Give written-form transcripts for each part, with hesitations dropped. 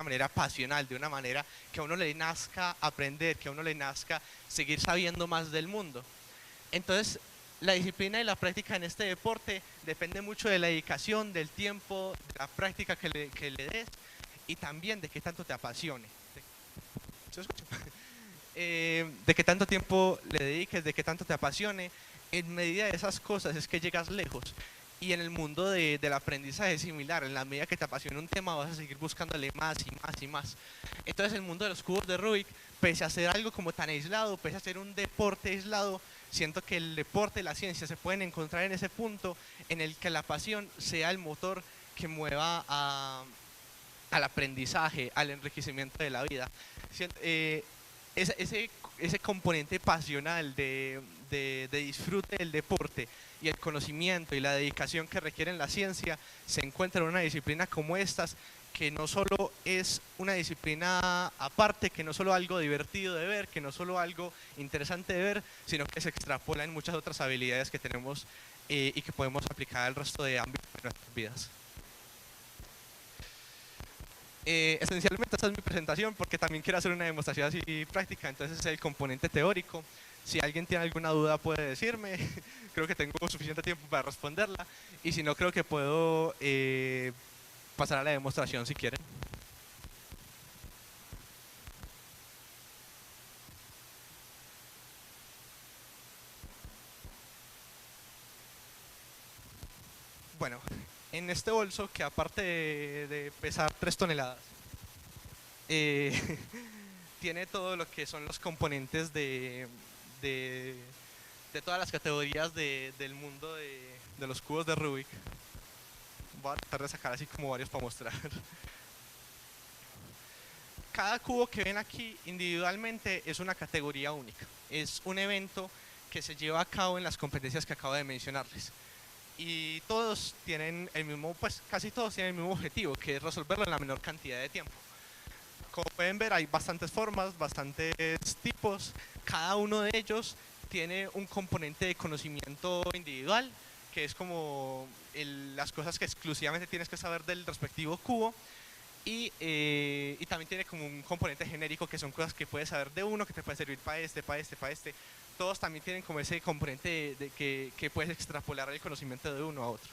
manera pasional, de una manera que a uno le nazca aprender, que a uno le nazca seguir sabiendo más del mundo. Entonces, la disciplina y la práctica en este deporte depende mucho de la dedicación, del tiempo, de la práctica que le des y también de qué tanto te apasione. ¿Se escucha? De qué tanto tiempo le dediques, de qué tanto te apasione. En medida de esas cosas es que llegas lejos. Y en el mundo del aprendizaje es similar. En la medida que te apasiona un tema vas a seguir buscándole más y más y más. Entonces el mundo de los cubos de Rubik, pese a ser algo como tan aislado, pese a ser un deporte aislado, siento que el deporte y la ciencia se pueden encontrar en ese punto en el que la pasión sea el motor que mueva al aprendizaje, al enriquecimiento de la vida. Ese componente pasional de disfrute del deporte y el conocimiento y la dedicación que requieren la ciencia se encuentra en una disciplina como estas, que no solo es una disciplina aparte, que no solo algo divertido de ver, que no solo algo interesante de ver, sino que se extrapola en muchas otras habilidades que tenemos y que podemos aplicar al resto de ámbitos de nuestras vidas. Esencialmente esta es mi presentación porque también quiero hacer una demostración así práctica, entonces es el componente teórico. Si alguien tiene alguna duda puede decirme, creo que tengo suficiente tiempo para responderla y si no creo que puedo pasar a la demostración si quieren. Bueno, en este bolso que aparte de pesar 3 toneladas, eh, tiene todo lo que son los componentes de, de todas las categorías del mundo de los cubos de Rubik. Voy a tratar de sacar así como varios para mostrar. Cada cubo que ven aquí individualmente es una categoría única. Es un evento que se lleva a cabo en las competencias que acabo de mencionarles. Y todos tienen el mismo, pues casi todos tienen el mismo objetivo, que es resolverlo en la menor cantidad de tiempo. Como pueden ver, hay bastantes formas, bastantes tipos. Cada uno de ellos tiene un componente de conocimiento individual, que es como las cosas que exclusivamente tienes que saber del respectivo cubo. Y también tiene como un componente genérico, que son cosas que puedes saber de uno, que te puede servir para este, para este, para este. Todos también tienen como ese componente que puedes extrapolar el conocimiento de uno a otro.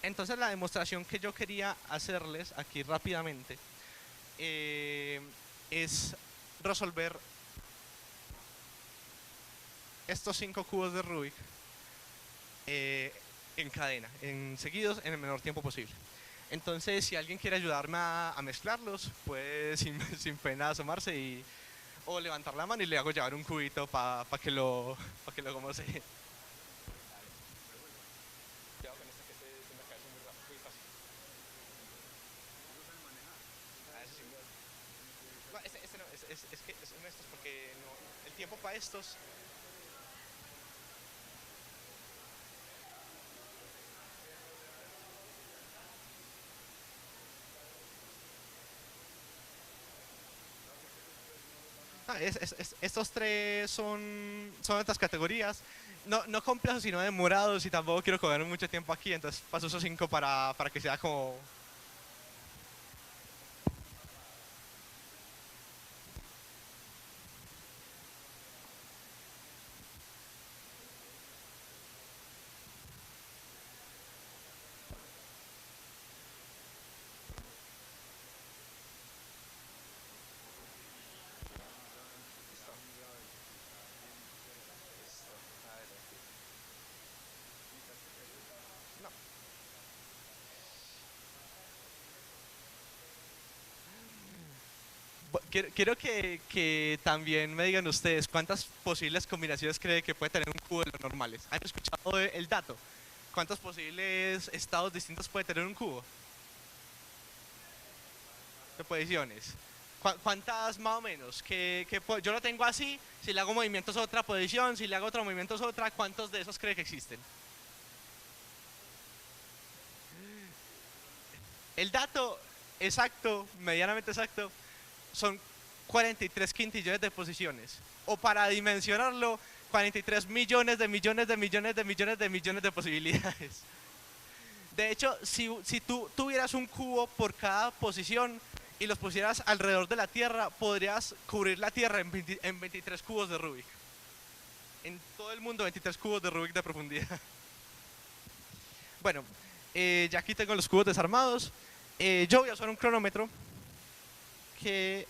Entonces la demostración que yo quería hacerles aquí rápidamente es resolver estos 5 cubos de Rubik en cadena, seguidos en el menor tiempo posible. Entonces, si alguien quiere ayudarme a mezclarlos, puede sin pena asomarse o levantar la mano y le hago llevar un cubito para que lo como se... Es que son estos porque no, el tiempo para estos. Estos 3 son otras categorías, no complejos sino demorados, y tampoco quiero coger mucho tiempo aquí, entonces paso esos 5 para que sea como... Quiero que también me digan ustedes cuántas posibles combinaciones creen que puede tener un cubo de los normales. ¿Han escuchado el dato? ¿Cuántos posibles estados distintos puede tener un cubo de posiciones? ¿Cuántas más o menos? Yo lo tengo así, si le hago movimientos a otra posición, si le hago otro movimiento a otra, ¿cuántos de esos cree que existen? El dato exacto, medianamente exacto, son 43 quintillones de posiciones. O para dimensionarlo, 43 millones de millones de millones de millones de millones de posibilidades. De hecho, si tú tuvieras un cubo por cada posición y los pusieras alrededor de la Tierra, podrías cubrir la Tierra en 23 cubos de Rubik. En todo el mundo, 23 cubos de Rubik de profundidad. Bueno, ya aquí tengo los cubos desarmados. Yo voy a usar un cronómetro que,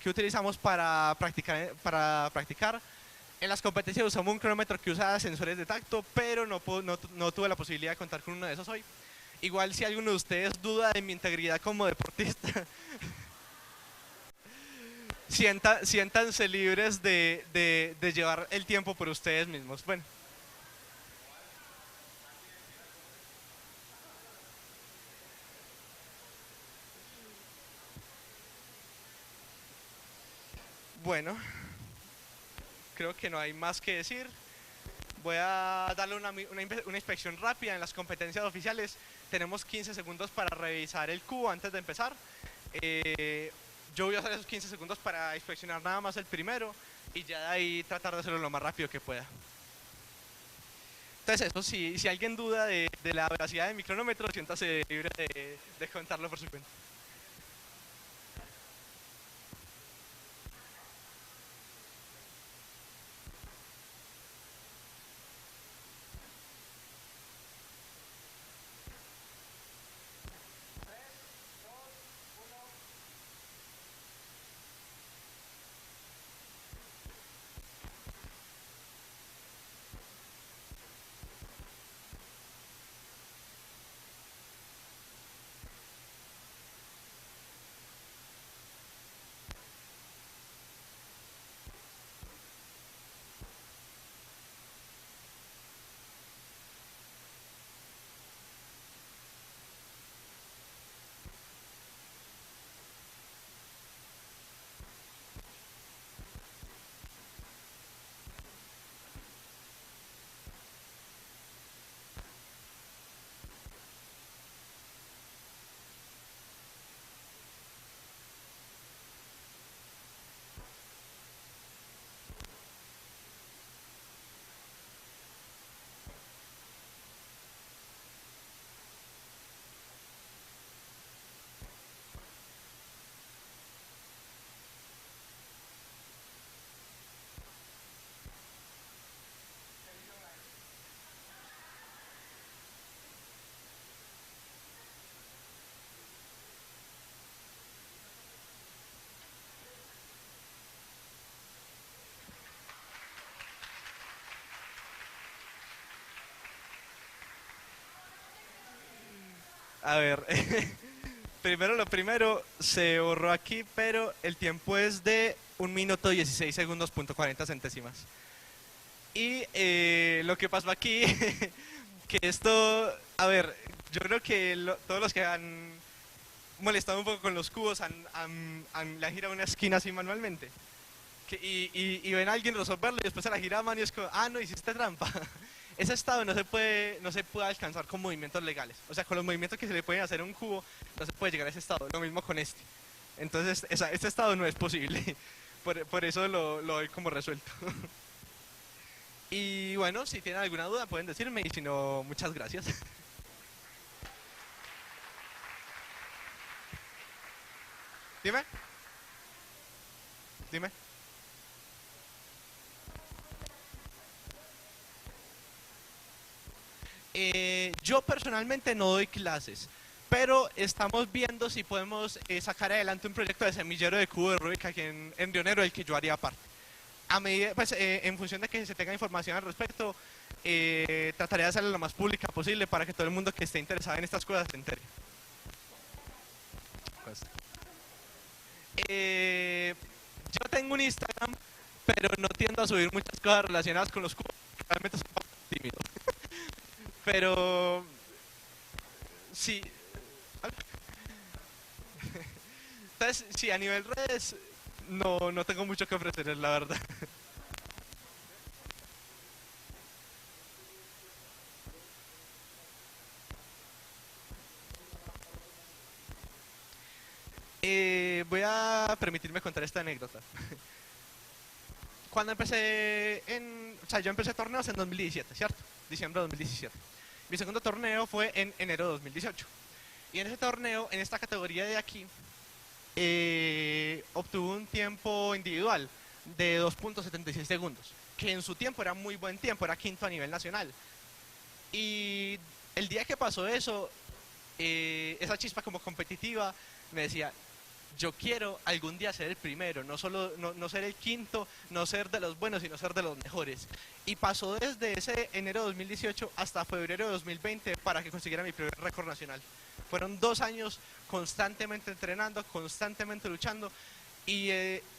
que utilizamos para practicar. En las competencias usamos un cronómetro que usa sensores de tacto, pero no tuve la posibilidad de contar con uno de esos hoy. Igual si alguno de ustedes duda de mi integridad como deportista, siéntanse libres de llevar el tiempo por ustedes mismos. Bueno, creo que no hay más que decir. Voy a darle una inspección rápida en las competencias oficiales. Tenemos 15 segundos para revisar el cubo antes de empezar. Yo voy a usar esos 15 segundos para inspeccionar nada más el primero y ya de ahí tratar de hacerlo lo más rápido que pueda. Entonces eso, si alguien duda de la veracidad de mi cronómetro, siéntase libre de contarlo por su cuenta. A ver, primero lo primero, se borró aquí, pero el tiempo es de 1 minuto 16 segundos punto 40 centésimas. Y lo que pasó aquí, que esto, a ver, yo creo que todos los que han molestado un poco con los cubos le han girado una esquina así manualmente. Y ven a alguien resolverlo y después se la gira a mano y es como, ah, no, hiciste trampa. Ese estado no se puede alcanzar con movimientos legales. O sea, con los movimientos que se le pueden hacer a un cubo, no se puede llegar a ese estado. Lo mismo con este. Entonces, este estado no es posible. Por eso lo doy como resuelto. Y bueno, si tienen alguna duda pueden decirme y si no, muchas gracias. Dime, dime. Yo personalmente no doy clases, pero estamos viendo si podemos sacar adelante un proyecto de semillero de cubo de Rubik aquí en Río Negro, del que yo haría parte. Pues, en función de que se tenga información al respecto, trataré de hacerla lo más pública posible para que todo el mundo que esté interesado en estas cosas se entere. Pues, eh, yo tengo un Instagram, pero no tiendo a subir muchas cosas relacionadas con los cubos, realmente soy un poco tímido. Pero sí, entonces sí, a nivel redes no tengo mucho que ofrecerles, la verdad. Voy a permitirme contar esta anécdota. Cuando o sea, yo empecé torneos en 2017, ¿cierto? Diciembre de 2017. Mi segundo torneo fue en enero de 2018. Y en ese torneo, en esta categoría de aquí, obtuvo un tiempo individual de 2.76 segundos, que en su tiempo era muy buen tiempo, era quinto a nivel nacional. Y el día que pasó eso, esa chispa como competitiva me decía, yo quiero algún día ser el primero, no solo no ser el quinto, no ser de los buenos, sino ser de los mejores. Y pasó desde ese enero de 2018 hasta febrero de 2020 para que consiguiera mi primer récord nacional. Fueron 2 años constantemente entrenando, constantemente luchando, y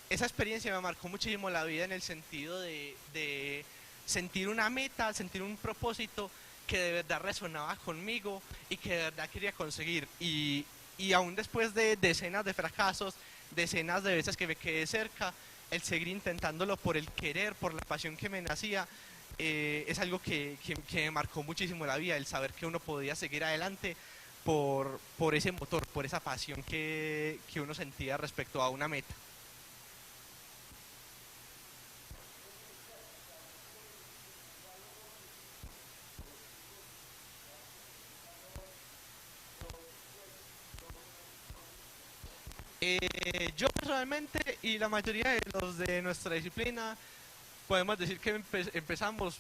esa experiencia me marcó muchísimo la vida en el sentido de sentir una meta, sentir un propósito que de verdad resonaba conmigo y que de verdad quería conseguir. Y aún después de decenas de fracasos, decenas de veces que me quedé cerca, el seguir intentándolo por el querer, por la pasión que me nacía, es algo que me marcó muchísimo la vida, el saber que uno podía seguir adelante por ese motor, por esa pasión que uno sentía respecto a una meta. Yo personalmente y la mayoría de los de nuestra disciplina podemos decir que empezamos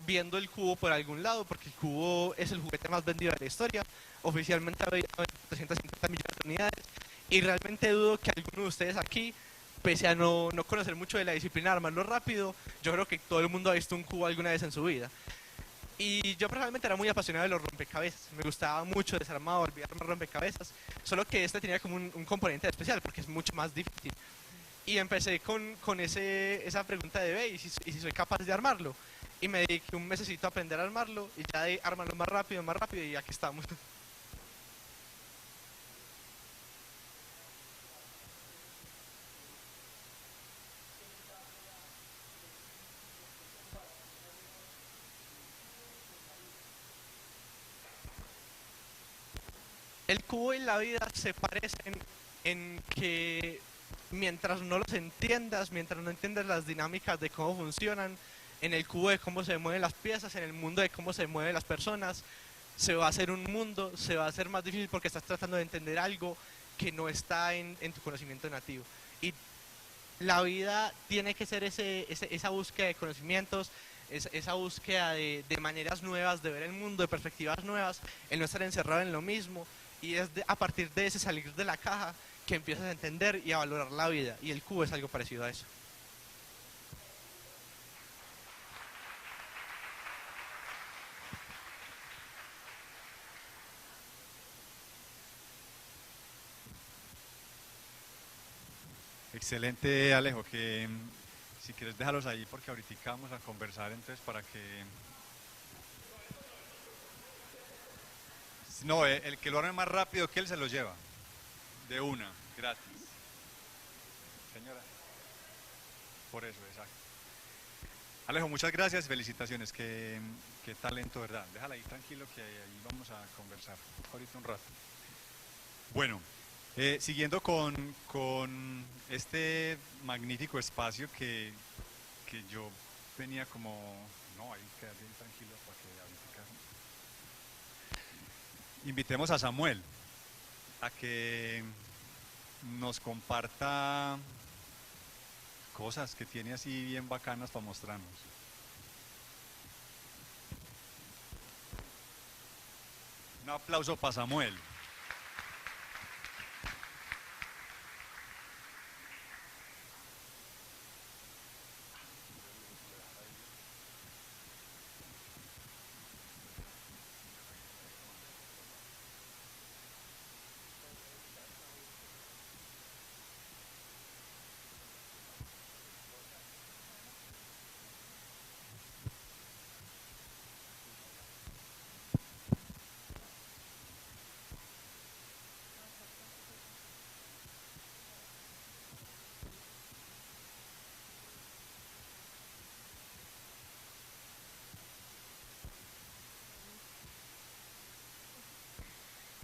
viendo el cubo por algún lado, porque el cubo es el juguete más vendido de la historia. Oficialmente ha vendido 350 millones de unidades y realmente dudo que alguno de ustedes aquí, pese a no conocer mucho de la disciplina de armarlo rápido, yo creo que todo el mundo ha visto un cubo alguna vez en su vida. Y yo personalmente era muy apasionado de los rompecabezas, me gustaba mucho desarmar, volver a armar rompecabezas, solo que este tenía como un componente especial porque es mucho más difícil. Y empecé con esa pregunta de, ve, ¿y si soy capaz de armarlo? Y me dediqué un mesecito a aprender a armarlo y ya de armarlo más rápido y aquí estamos. El cubo y la vida se parecen en que mientras no los entiendas, mientras no entiendas las dinámicas de cómo funcionan, en el cubo de cómo se mueven las piezas, en el mundo de cómo se mueven las personas, se va a hacer un mundo, se va a hacer más difícil porque estás tratando de entender algo que no está en tu conocimiento nativo. Y la vida tiene que ser esa búsqueda de conocimientos, esa búsqueda de maneras nuevas de ver el mundo, de perspectivas nuevas, el no estar encerrado en lo mismo. Y es a partir de ese salir de la caja que empiezas a entender y a valorar la vida. Y el cubo es algo parecido a eso. Excelente, Alejo, que si quieres déjalos ahí porque ahorita vamos a conversar entonces para que... No, el que lo arme más rápido que él se lo lleva, de una, gratis. Señora, por eso, exacto. Alejo, muchas gracias, felicitaciones, qué talento, ¿verdad? Déjala ahí tranquilo que ahí vamos a conversar ahorita un rato. Bueno, siguiendo con este magnífico espacio que yo venía como, no, ahí quédate bien tranquilo para que ahorita invitemos a Samuel a que nos comparta cosas que tiene así bien bacanas para mostrarnos. Un aplauso para Samuel.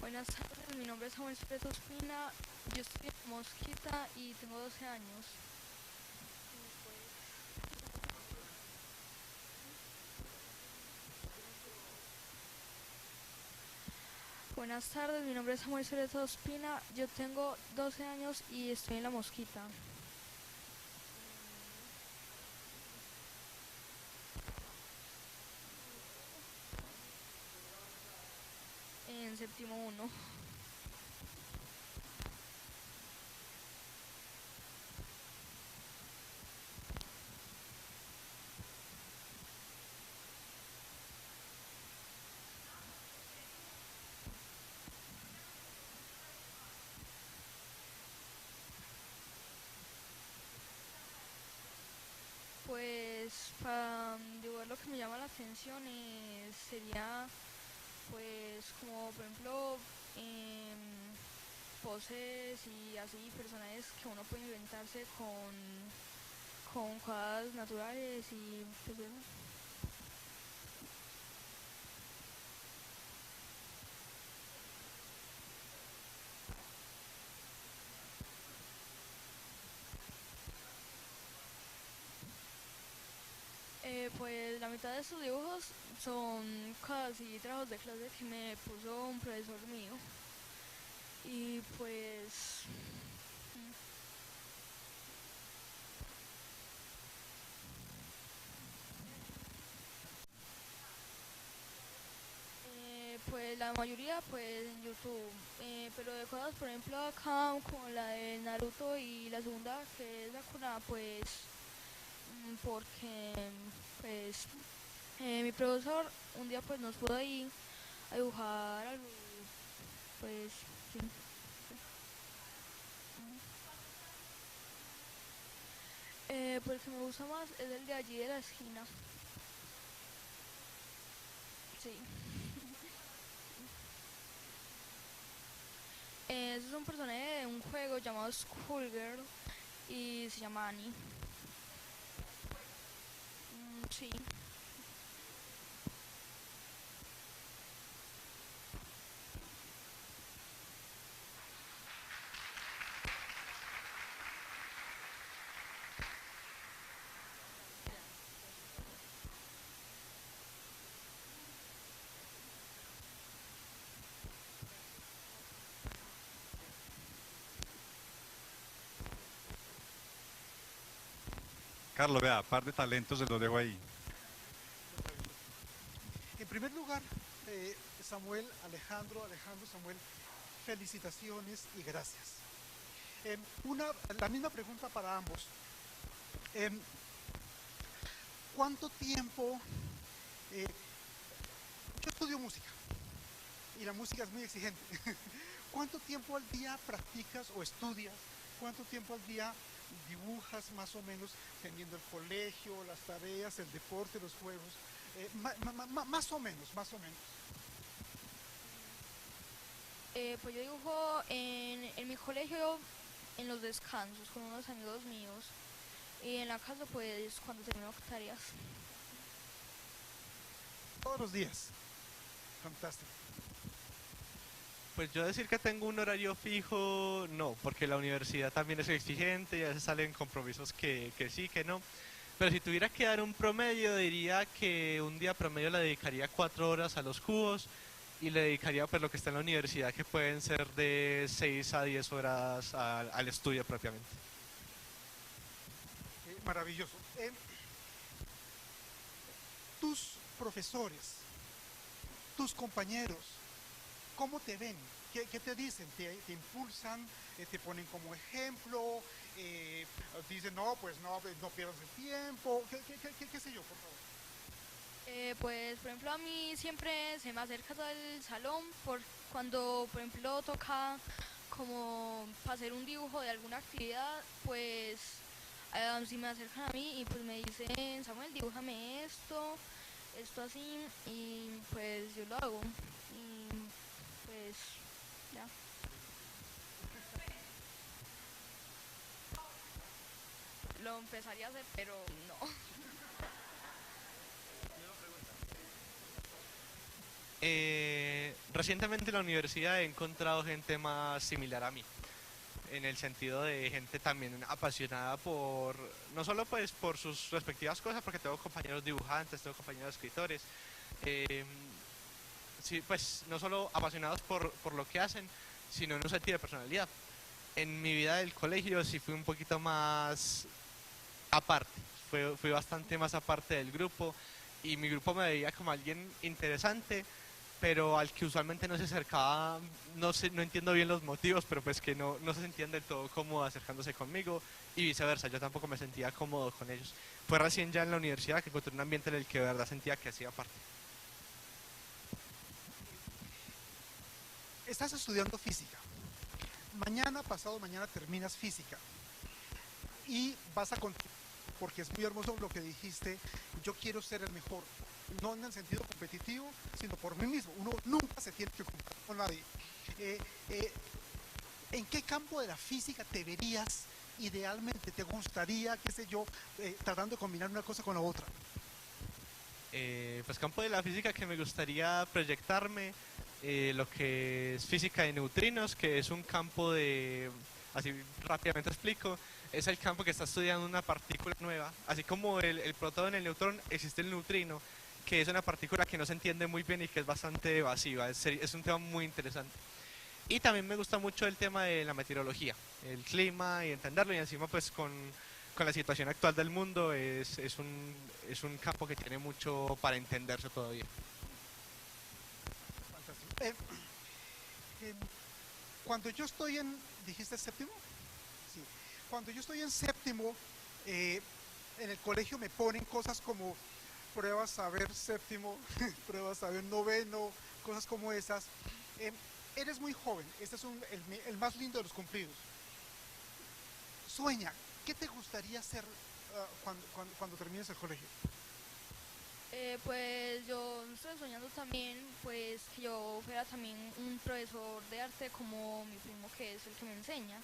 Buenas tardes, mi nombre es Samuel Pérez Ospina, yo estoy en Mosquita y tengo 12 años. Buenas tardes, mi nombre es Samuel Cerezo Ospina, yo tengo 12 años y estoy en La Mosquita. En séptimo uno. Pues para dibujar lo que me llama la atención sería pues como por ejemplo poses y así personajes que uno puede inventarse con cosas naturales y pues eso. Pues la mitad de estos dibujos son casi trabajos de clase que me puso un profesor mío. Y pues pues la mayoría pues en YouTube, pero de cosas por ejemplo acá como la de Naruto y la segunda que es Sakura pues porque pues mi profesor un día pues nos pudo ir a dibujar algo pues sí. Pues el que me gusta más es el de allí de la esquina. Sí. Es un personaje de un juego llamado Schoolgirl y se llama Annie. Sí. Carlos, vea, par de talentos se los dejo ahí. En primer lugar, Samuel, Alejandro, Samuel, felicitaciones y gracias. La misma pregunta para ambos. Em, ¿Cuánto tiempo? Yo estudio música y la música es muy exigente. ¿Cuánto tiempo al día practicas o estudias? ¿Cuánto tiempo al día dibujas más o menos teniendo el colegio, las tareas, el deporte, los juegos? Más o menos, más o menos. Pues yo dibujo en mi colegio en los descansos con unos amigos míos y en la casa pues cuando termino tareas. Todos los días. Fantástico. Pues yo decir que tengo un horario fijo, no, porque la universidad también es exigente y a veces salen compromisos que sí, que no. Pero si tuviera que dar un promedio, diría que un día promedio le dedicaría 4 horas a los cubos y le dedicaría pues lo que está en la universidad, que pueden ser de 6 a 10 horas al estudio propiamente. Maravilloso. Tus profesores, tus compañeros, ¿cómo te ven? ¿Qué te dicen? ¿Te impulsan? ¿Te ponen como ejemplo? ¿Dicen, no, pues no pierdas el tiempo? ¿Qué sé yo, por favor? Pues por ejemplo a mí siempre se me acerca todo el salón por cuando por ejemplo toca como para hacer un dibujo de alguna actividad pues si me acercan a mí y pues me dicen Samuel dibújame esto así y pues yo lo hago y pues ya. Lo empezaría a hacer pero no. Recientemente en la universidad he encontrado gente más similar a mí, en el sentido de gente también apasionada por, no solo pues por sus respectivas cosas, porque tengo compañeros dibujantes, tengo compañeros escritores, eh, sí, pues no solo apasionados por lo que hacen, sino en un sentido de personalidad. En mi vida del colegio sí fui un poquito más aparte, fui bastante más aparte del grupo y mi grupo me veía como alguien interesante, pero al que usualmente no se acercaba, no sé, no entiendo bien los motivos, pero pues que no se sentían del todo cómodos acercándose conmigo y viceversa, yo tampoco me sentía cómodo con ellos. Fue recién ya en la universidad que encontré un ambiente en el que de verdad sentía que hacía parte. Estás estudiando física. Mañana, pasado mañana terminas física y vas a continuar, porque es muy hermoso lo que dijiste, yo quiero ser el mejor, no en el sentido competitivo, sino por mí mismo. Uno nunca se tiene que comparar con nadie. Eh, eh, ¿En qué campo de la física te verías idealmente? ¿Te gustaría, qué sé yo, tratando de combinar una cosa con la otra? Pues campo de la física que me gustaría proyectarme, lo que es física de neutrinos, que es un campo de, así rápidamente explico, es el campo que está estudiando una partícula nueva, así como el protón, el neutrón, existe el neutrino, que es una partícula que no se entiende muy bien y que es bastante evasiva, es un tema muy interesante. Y también me gusta mucho el tema de la meteorología, el clima y entenderlo, y encima pues con la situación actual del mundo es un campo que tiene mucho para entenderse todavía. Fantástico. Eh, cuando yo estoy en, ¿dijiste séptimo? Sí. Cuando yo estoy en séptimo, en el colegio me ponen cosas como pruebas saber séptimo, pruebas saber noveno, cosas como esas. Eres muy joven, este es el más lindo de los cumplidos. Sueña, ¿qué te gustaría hacer cuando termines el colegio? Pues yo estoy soñando también, pues que yo fuera también un profesor de arte como mi primo, que es el que me enseña.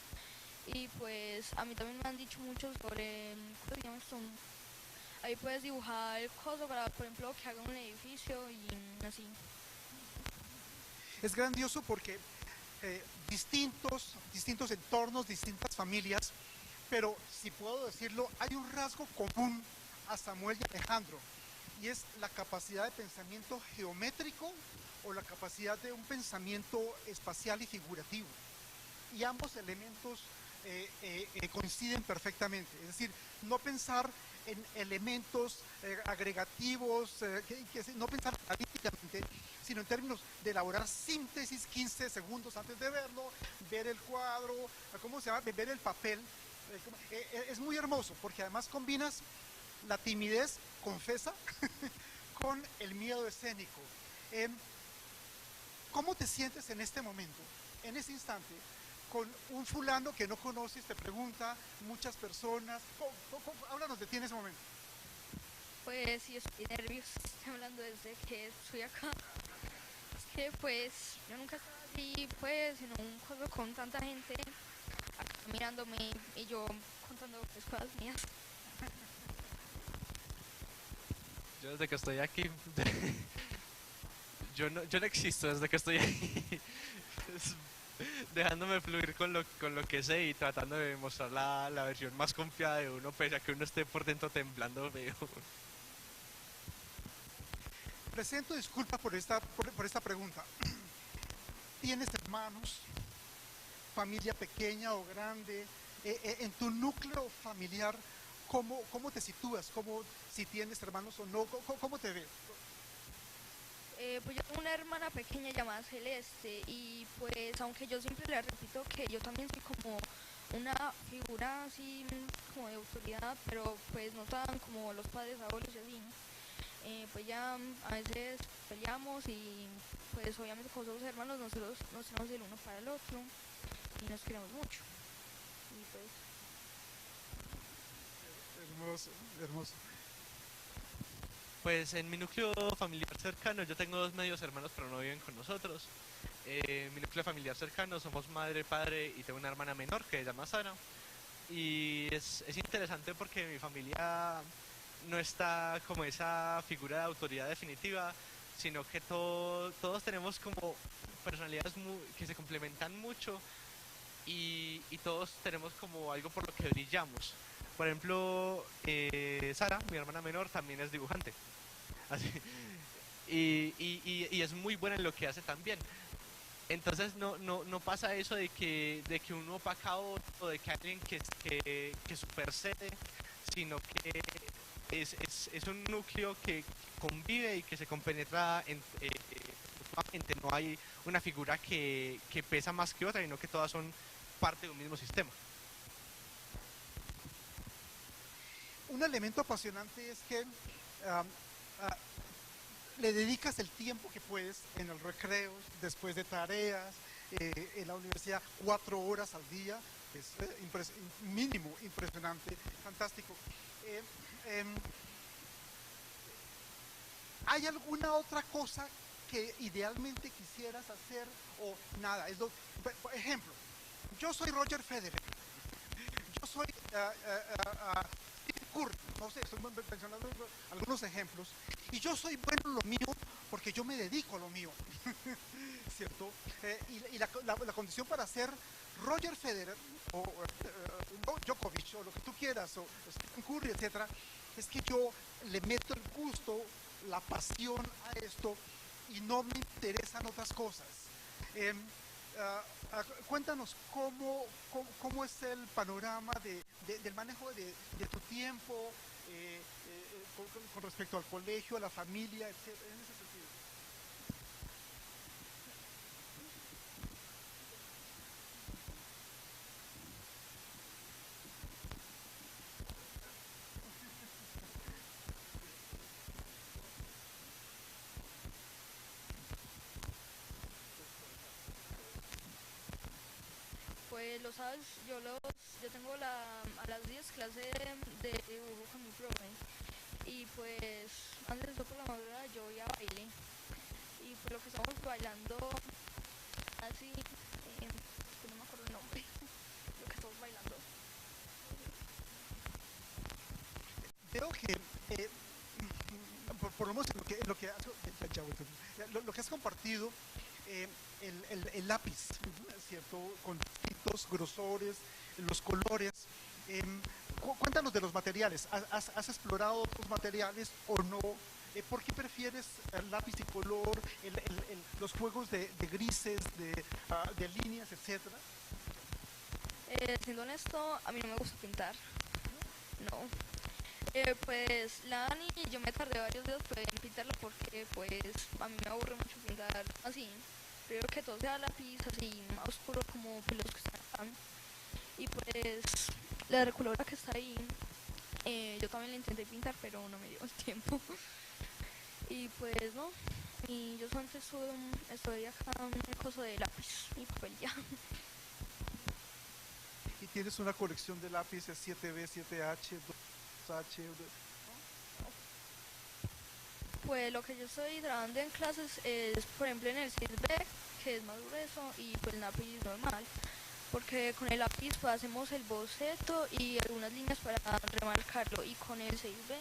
Y pues a mí también me han dicho mucho sobre, ¿cómo se llama esto? Ahí puedes dibujar el coso para, por ejemplo, que haga un edificio y así. Es grandioso porque distintos entornos, distintas familias, pero si puedo decirlo, hay un rasgo común a Samuel y Alejandro, y es la capacidad de pensamiento geométrico o la capacidad de un pensamiento espacial y figurativo. Y ambos elementos coinciden perfectamente, es decir, no pensar en elementos agregativos, no pensar analíticamente, sino en términos de elaborar síntesis 15 segundos antes de verlo, ver el cuadro, ¿cómo se llama? Ver el papel. Es muy hermoso porque además combinas la timidez, confesa, con el miedo escénico. ¿Cómo te sientes en este momento, en ese instante, con un fulano que no conoces, te pregunta, muchas personas? Háblanos de ti en ese momento. Pues sí, estoy nerviosa, estoy hablando desde que estoy acá. Es que pues yo nunca estaba así, pues, en un juego con tanta gente acá mirándome y yo contando pues, cosas mías. Yo desde que estoy aquí, yo no existo desde que estoy aquí. Dejándome fluir con lo que sé y tratando de mostrar la versión más confiada de uno, pese a que uno esté por dentro temblando feo. Presento disculpas por esta pregunta. ¿Tienes hermanos? ¿Familia pequeña o grande? En tu núcleo familiar, ¿cómo te sitúas? Si tienes hermanos o no, ¿cómo te ves? Pues yo tengo una hermana pequeña llamada Celeste y pues aunque yo siempre le repito que yo también soy como una figura así como de autoridad, pero pues no tan como los padres, abuelos y así, pues ya a veces peleamos y pues obviamente como somos hermanos nosotros nos tenemos el uno para el otro y nos queremos mucho. Y pues Hermoso, hermoso. Pues en mi núcleo familiar cercano, yo tengo dos medios hermanos, pero no viven con nosotros. Mi núcleo familiar cercano somos madre, padre y tengo una hermana menor que se llama Sara. Y es interesante porque mi familia no está como esa figura de autoridad definitiva, sino que todos tenemos como personalidades que se complementan mucho y todos tenemos como algo por lo que brillamos. Por ejemplo, Sara, mi hermana menor, también es dibujante. Así, y es muy buena en lo que hace también. Entonces no pasa eso de que uno opaca a otro, de que alguien que supercede, sino que es un núcleo que convive y que se compenetra mutuamente. No hay una figura que pesa más que otra, sino que todas son parte de un mismo sistema. Un elemento apasionante es que ah, ah, le dedicas el tiempo que puedes en el recreo, después de tareas, en la universidad, 4 horas al día. Es mínimo, impresionante, fantástico. Eh, em, ¿Hay alguna otra cosa que idealmente quisieras hacer o nada? Por ejemplo, yo soy Roger Federer, yo soy Steve Curry, no sé, estoy mencionando algunos ejemplos, y yo soy bueno en lo mío porque yo me dedico a lo mío, ¿cierto? Y la condición para ser Roger Federer o Djokovic o lo que tú quieras, o Stephen Curry, etcétera, es que yo le meto el gusto, la pasión a esto y no me interesan otras cosas. Cuéntanos cómo es el panorama del manejo de tu tiempo con respecto al colegio, a la familia, etcétera, en ese sentido. Pues lo sabes, yo tengo a las 10 clases de dibujo con mi profe. Y pues antes de eso por la madrugada yo voy a baile. Y pues lo que estamos bailando así, que no me acuerdo el nombre, lo que estamos bailando. Veo que por lo menos lo que has compartido, el lápiz, ¿cierto? Con distintos grosores, los colores. Cuéntanos de los materiales. ¿Has explorado otros materiales o no? ¿Por qué prefieres el lápiz y color, los juegos de grises, de líneas, etcétera? Siendo honesto, a mí no me gusta pintar. No. Pues la Dani, yo me tardé varios días pues, en pintarla porque pues a mí me aburre mucho pintar así. Primero que todo sea lápiz así más oscuro como pues, los que están acá. Y pues la recolora que está ahí, yo también la intenté pintar pero no me dio el tiempo. Y pues no, y yo solamente estoy acá en el coso de lápiz y papel ya. Y tienes una colección de lápices 7B, 7H, 2H. Pues lo que yo estoy trabajando en clases es, por ejemplo, en el 6B, que es más grueso, y pues el lápiz normal. Porque con el lápiz pues, hacemos el boceto y algunas líneas para remarcarlo. Y con el 6B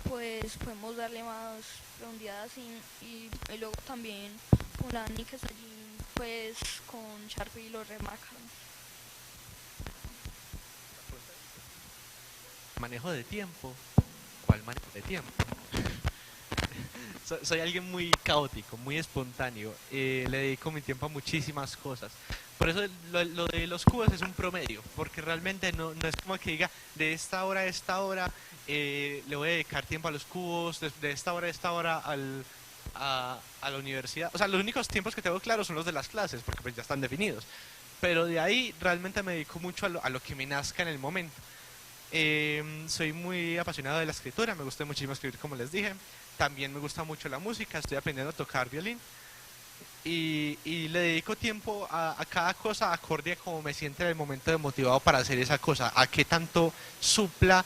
pues podemos darle más profundidad así. Y luego también con la Dani que está allí, pues con Sharpie lo remarcan. Manejo de tiempo. ¿Cuál manejo de tiempo? Soy alguien muy caótico, muy espontáneo. Le dedico mi tiempo a muchísimas cosas. Por eso lo de los cubos es un promedio, porque realmente no es como que diga de esta hora a esta hora le voy a dedicar tiempo a los cubos, de esta hora a esta hora a la universidad. O sea, los únicos tiempos que tengo claros son los de las clases, porque pues ya están definidos. Pero de ahí realmente me dedico mucho a lo que me nazca en el momento. Soy muy apasionado de la escritura, me gusta muchísimo escribir como les dije. También me gusta mucho la música, estoy aprendiendo a tocar violín. Y le dedico tiempo a cada cosa acorde a cómo me siento en el momento de motivado para hacer esa cosa, a qué tanto supla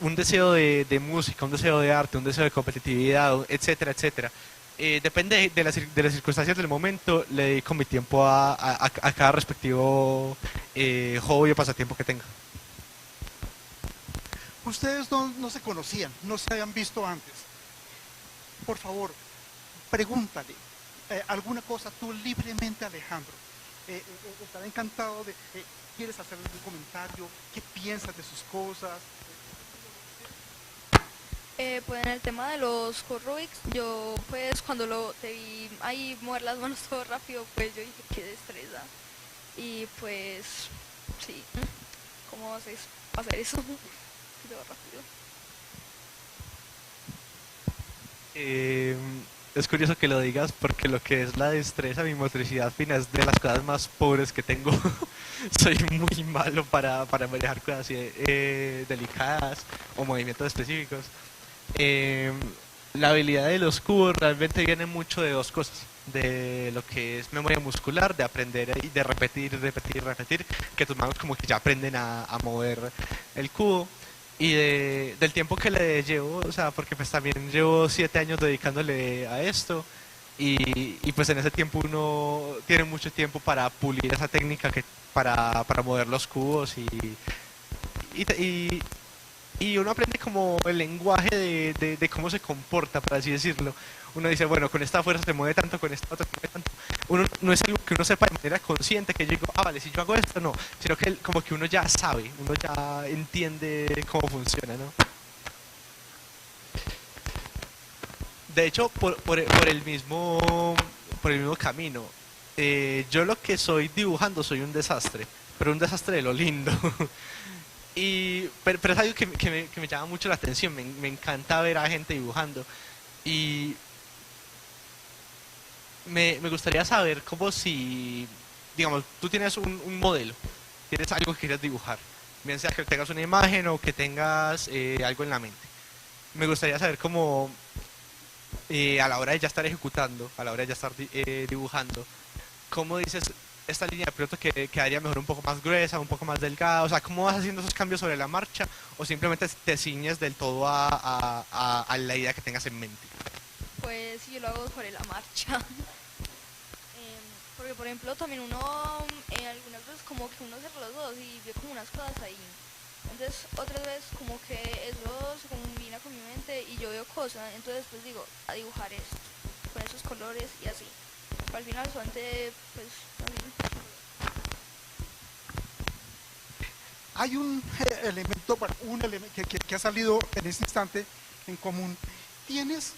un deseo de música, un deseo de arte, un deseo de competitividad, etcétera, etcétera. Depende de las circunstancias del momento, le dedico mi tiempo a cada respectivo hobby o pasatiempo que tenga. Ustedes no se conocían, no se habían visto antes. Por favor, pregúntale alguna cosa tú libremente, Alejandro. Estará encantado de... ¿Quieres hacer algún comentario? ¿Qué piensas de sus cosas? Pues en el tema de los Rubik's, yo pues cuando lo te vi ahí mover las manos todo rápido, pues yo dije qué destreza. Y pues sí, ¿cómo haces hacer eso? Todo rápido. Eh, es curioso que lo digas porque lo que es la destreza, mi motricidad fina es de las cosas más pobres que tengo. Soy muy malo para manejar cosas así delicadas o movimientos específicos. Eh, la habilidad de los cubos realmente viene mucho de dos cosas. De lo que es memoria muscular, de aprender y de repetir, repetir, repetir, que tus manos como que ya aprenden a mover el cubo. Y del tiempo que le llevo, o sea, porque pues también llevo 7 años dedicándole a esto y pues en ese tiempo uno tiene mucho tiempo para pulir esa técnica para mover los cubos y, te- y, y uno aprende como el lenguaje de cómo se comporta, por así decirlo. Uno dice, bueno, con esta fuerza se mueve tanto, con esta otra se mueve tanto. Uno no es algo que uno sepa de manera consciente, que yo digo, ah, vale, si yo hago esto, no. Sino que como que uno ya sabe, uno ya entiende cómo funciona, ¿no? De hecho, por el mismo camino, yo lo que soy dibujando soy un desastre, pero un desastre de lo lindo. Pero es algo que me llama mucho la atención, me encanta ver a gente dibujando. Y me gustaría saber cómo si, digamos, tú tienes un modelo, tienes algo que quieres dibujar, bien sea que tengas una imagen o que tengas algo en la mente. Me gustaría saber cómo a la hora de ya estar ejecutando, a la hora de ya estar dibujando, cómo dices, esta línea de piloto que quedaría mejor un poco más gruesa, un poco más delgada, o sea, cómo vas haciendo esos cambios sobre la marcha o simplemente te ciñes del todo a la idea que tengas en mente. Pues sí, yo lo hago sobre la marcha. Porque por ejemplo también uno, algunas veces como que uno cierra los ojos y ve como unas cosas ahí. Entonces otras veces como que eso se combina con mi mente y yo veo cosas, entonces pues digo, a dibujar esto, con esos colores y así. Pero al final solamente pues así. Hay un elemento, bueno, un elemento que ha salido en este instante en común. ¿Tienes,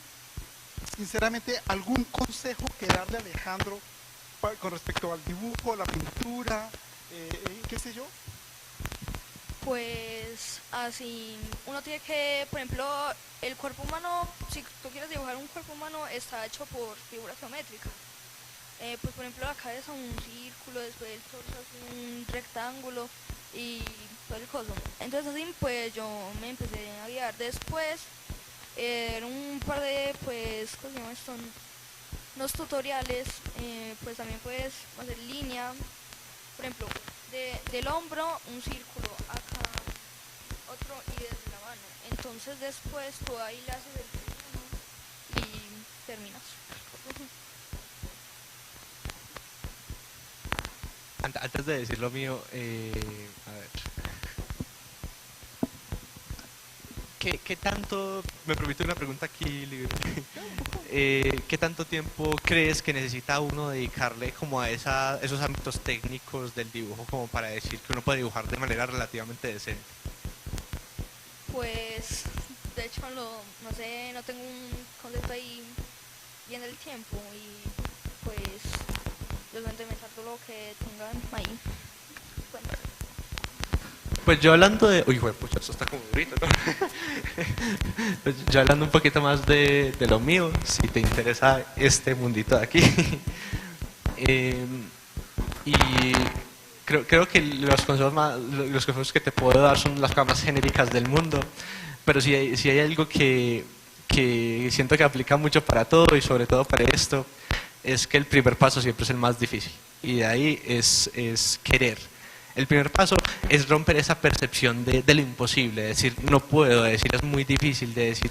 sinceramente, algún consejo que darle a Alejandro con respecto al dibujo, la pintura, qué sé yo? Pues así, uno tiene que, por ejemplo, el cuerpo humano, si tú quieres dibujar un cuerpo humano, está hecho por figura geométrica. Pues por ejemplo la cabeza un círculo, después el torso así un rectángulo y todo el coso. Entonces así pues yo me empecé a guiar. Después un par de pues, ¿cómo se llama esto? Unos tutoriales, pues también puedes hacer línea, por ejemplo, del hombro un círculo, acá otro y desde la mano. Entonces después tú ahí le haces el dibujo y terminas. Antes de decir lo mío, a ver, ¿qué tanto, me permite una pregunta aquí libre, qué tanto tiempo crees que necesita uno dedicarle como a esos ámbitos técnicos del dibujo como para decir que uno puede dibujar de manera relativamente decente? Pues de hecho no sé, no tengo un concepto ahí bien del tiempo y pues yo solamente me salto lo que tengan ahí. Bueno. Pues yo hablando de... Uy, pucha, esto está como durito, ¿no? Pues yo hablando un poquito más de lo mío, si te interesa este mundito de aquí. Y creo que los consejos que te puedo dar son las cosas más genéricas del mundo, pero si hay algo que siento que aplica mucho para todo y sobre todo para esto, es que el primer paso siempre es el más difícil y de ahí es querer. El primer paso es romper esa percepción de lo imposible, de decir no puedo, de decir es muy difícil, de decir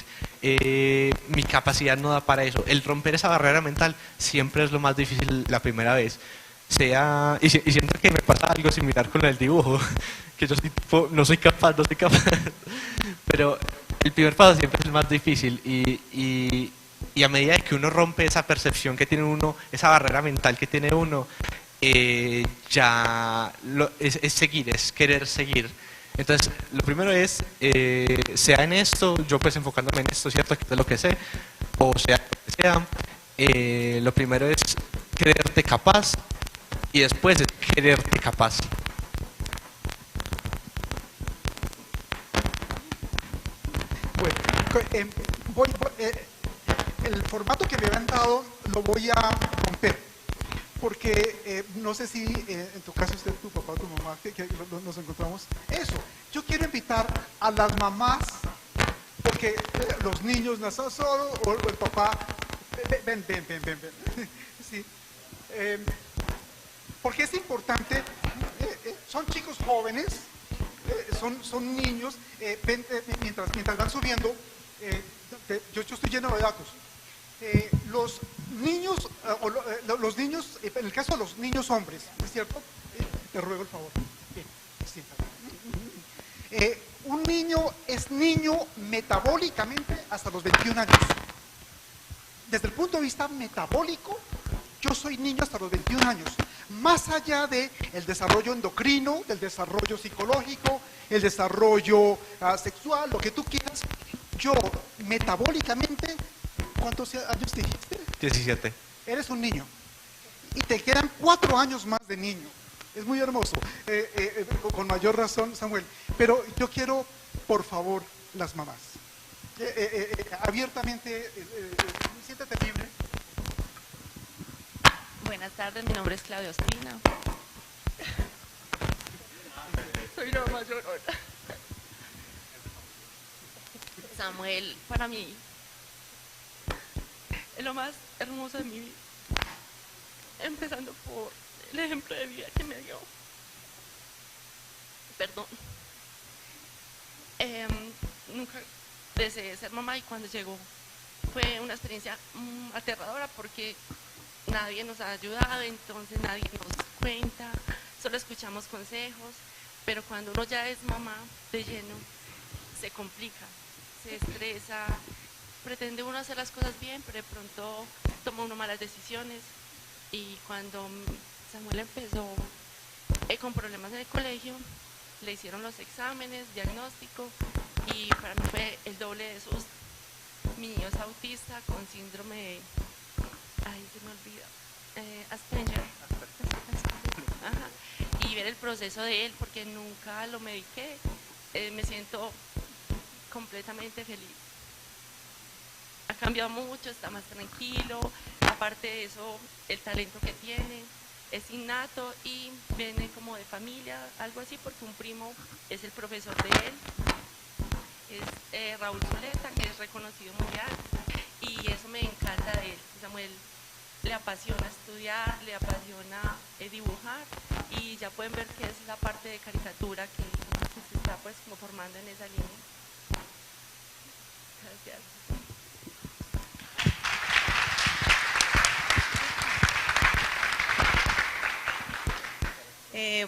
mi capacidad no da para eso. El romper esa barrera mental siempre es lo más difícil la primera vez. Y siento que me pasa algo similar con el dibujo, que yo no soy capaz, pero el primer paso siempre es el más difícil y a medida que uno rompe esa percepción que tiene uno, esa barrera mental que tiene uno, es seguir, es querer seguir. Entonces, lo primero es, sea en esto, yo pues enfocándome en esto, ¿cierto? Que es lo que sé, o sea lo que sea, lo primero es creerte capaz y después es quererte capaz. Bueno, el formato que me habían dado lo voy a romper, porque no sé si en tu caso usted, tu papá o tu mamá, que nos encontramos, eso, yo quiero invitar a las mamás, porque los niños nacen solo, o el papá, ven, sí, porque es importante, son chicos jóvenes, son niños, mientras van subiendo, yo estoy lleno de datos. Los niños, los niños, en el caso de los niños hombres, ¿no es cierto? Te ruego el favor. Bien, siéntate. Un niño es niño metabólicamente hasta los 21 años. Desde el punto de vista metabólico, yo soy niño hasta los 21 años. Más allá del desarrollo endocrino, del desarrollo psicológico, el desarrollo sexual, lo que tú quieras, yo metabólicamente, ¿cuántos años dijiste? 17. Eres un niño. Y te quedan 4 años más de niño. Es muy hermoso. Con mayor razón, Samuel. Pero yo quiero, por favor, las mamás. Abiertamente, siéntate libre. Buenas tardes, mi nombre es Claudia Ospina. Soy la mayor. Samuel, para mí, es lo más hermoso de mi vida. Empezando por el ejemplo de vida que me dio. Perdón. Nunca deseé ser mamá y cuando llegó fue una experiencia aterradora porque nadie nos ha ayudado, entonces nadie nos cuenta, solo escuchamos consejos, pero cuando uno ya es mamá de lleno, se complica, se estresa, pretende uno hacer las cosas bien, pero de pronto toma uno malas decisiones. Y cuando Samuel empezó con problemas en el colegio, le hicieron los exámenes, diagnóstico, y para mí fue el doble de susto. Mi niño es autista con síndrome de... Ay, se me olvida. Asperger. Ajá. Y ver el proceso de él, porque nunca lo mediqué, me siento completamente feliz. Ha cambiado mucho, está más tranquilo, aparte de eso, el talento que tiene es innato y viene como de familia, algo así, porque un primo es el profesor de él, es Raúl Zuleta, que es reconocido mundial, y eso me encanta de él. Samuel le apasiona estudiar, le apasiona dibujar, y ya pueden ver que es la parte de caricatura que se está pues como formando en esa línea. Gracias.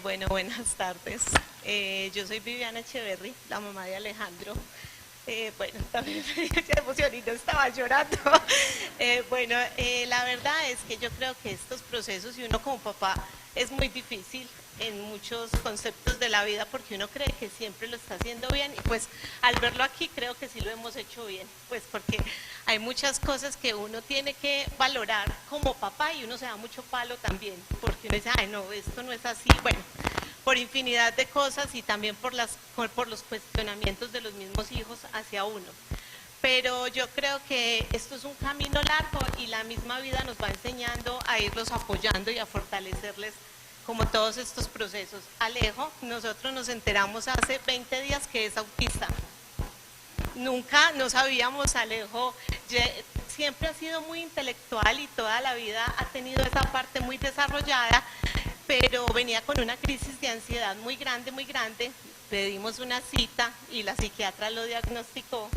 Bueno, buenas tardes. Yo soy Viviana Echeverry, la mamá de Alejandro. Bueno, también se emocionó y no estaba llorando. La verdad es que yo creo que estos procesos, y uno como papá, es muy difícil en muchos conceptos de la vida porque uno cree que siempre lo está haciendo bien y pues al verlo aquí creo que sí lo hemos hecho bien, pues porque hay muchas cosas que uno tiene que valorar como papá y uno se da mucho palo también porque uno dice, ay no, esto no es así, bueno, por infinidad de cosas y también por los cuestionamientos de los mismos hijos hacia uno. Pero yo creo que esto es un camino largo y la misma vida nos va enseñando a irlos apoyando y a fortalecerles como todos estos procesos. Alejo, nosotros nos enteramos hace 20 días que es autista. Nunca no sabíamos, Alejo siempre ha sido muy intelectual y toda la vida ha tenido esa parte muy desarrollada, pero venía con una crisis de ansiedad muy grande, pedimos una cita y la psiquiatra lo diagnosticó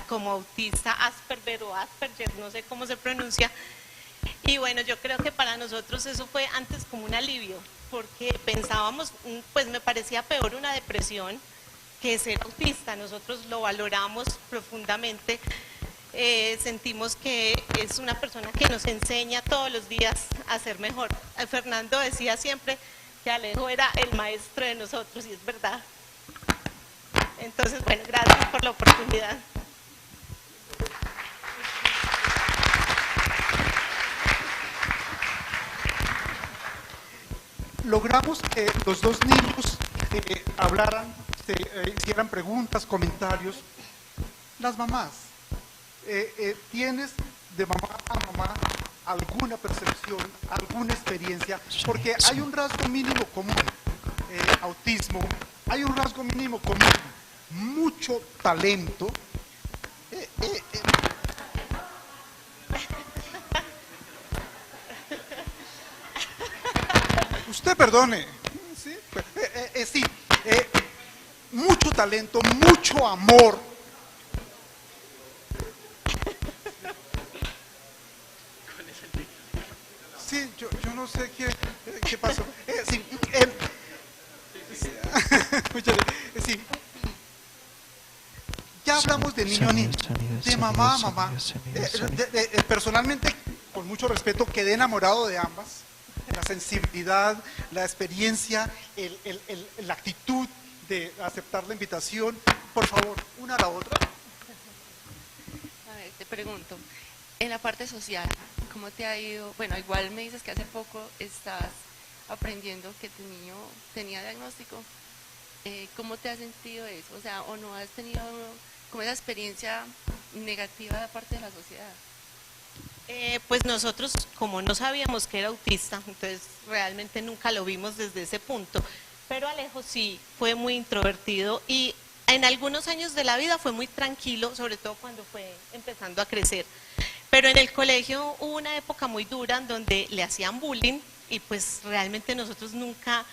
como autista Asperger o Asperger, no sé cómo se pronuncia. Y bueno, yo creo que para nosotros eso fue antes como un alivio, porque pensábamos, pues me parecía peor una depresión que ser autista. Nosotros lo valoramos profundamente, sentimos que es una persona que nos enseña todos los días a ser mejor. Fernando decía siempre que Alejo era el maestro de nosotros y es verdad. Entonces, bueno, gracias por la oportunidad. Logramos que los dos niños hablaran, hicieran preguntas, comentarios. Las mamás, ¿tienes de mamá a mamá alguna percepción, alguna experiencia? Porque hay un rasgo mínimo común, autismo, hay un rasgo mínimo común, mucho talento. Usted perdone, sí, sí, mucho talento, mucho amor. Sí, yo no sé qué pasó. Sí, sí. Ya hablamos de niño a niño, de mamá a mamá. Personalmente, con mucho respeto, quedé enamorado de ambas. La sensibilidad, la experiencia, la actitud de aceptar la invitación. Por favor, una a la otra. A ver, te pregunto, en la parte social, ¿cómo te ha ido? Bueno, igual me dices que hace poco estás aprendiendo que tu niño tenía diagnóstico. ¿Cómo te has sentido eso? O sea, ¿o no has tenido como esa experiencia negativa de parte de la sociedad? Pues nosotros, como no sabíamos que era autista, entonces realmente nunca lo vimos desde ese punto. Pero Alejo sí fue muy introvertido y en algunos años de la vida fue muy tranquilo, sobre todo cuando fue empezando a crecer. Pero en el colegio hubo una época muy dura en donde le hacían bullying y pues realmente nosotros nunca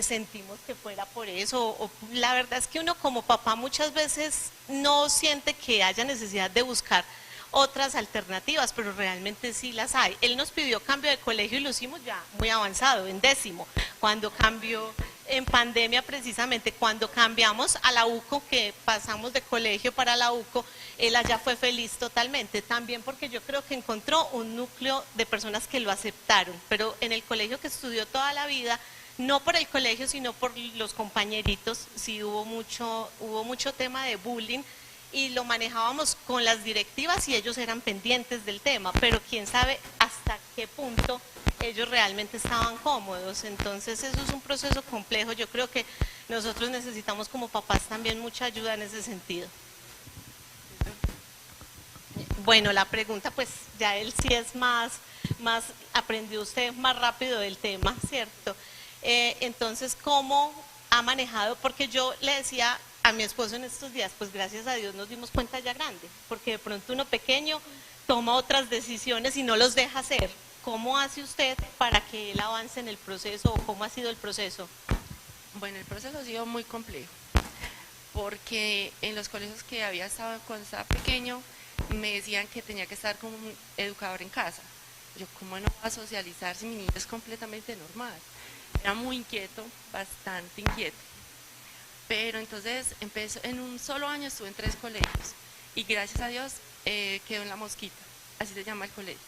sentimos que fuera por eso. La verdad es que uno como papá muchas veces no siente que haya necesidad de buscar otras alternativas, pero realmente sí las hay. Él nos pidió cambio de colegio y lo hicimos ya muy avanzado, en 10º, cuando cambió en pandemia precisamente, cuando cambiamos a la UCO, que pasamos de colegio para la UCO, él allá fue feliz totalmente, también porque yo creo que encontró un núcleo de personas que lo aceptaron, pero en el colegio que estudió toda la vida, no por el colegio, sino por los compañeritos, sí hubo mucho tema de bullying, y lo manejábamos con las directivas y ellos eran pendientes del tema, pero quién sabe hasta qué punto ellos realmente estaban cómodos. Entonces eso es un proceso complejo. Yo creo que nosotros necesitamos como papás también mucha ayuda en ese sentido. Bueno, la pregunta pues ya él sí es más aprendió usted más rápido del tema, ¿cierto? Entonces, ¿cómo ha manejado? Porque yo le decía a mi esposo en estos días, pues gracias a Dios nos dimos cuenta ya grande, porque de pronto uno pequeño toma otras decisiones y no los deja hacer. ¿Cómo hace usted para que él avance en el proceso o cómo ha sido el proceso? Bueno, el proceso ha sido muy complejo, porque en los colegios que había estado cuando estaba pequeño, me decían que tenía que estar con un educador en casa. Yo, ¿cómo no va a socializar si mi niño es completamente normal? Era muy inquieto, bastante inquieto. Pero entonces empezó, en un solo año estuve en 3 colegios y gracias a Dios quedó en La Mosquita, así se llama el colegio.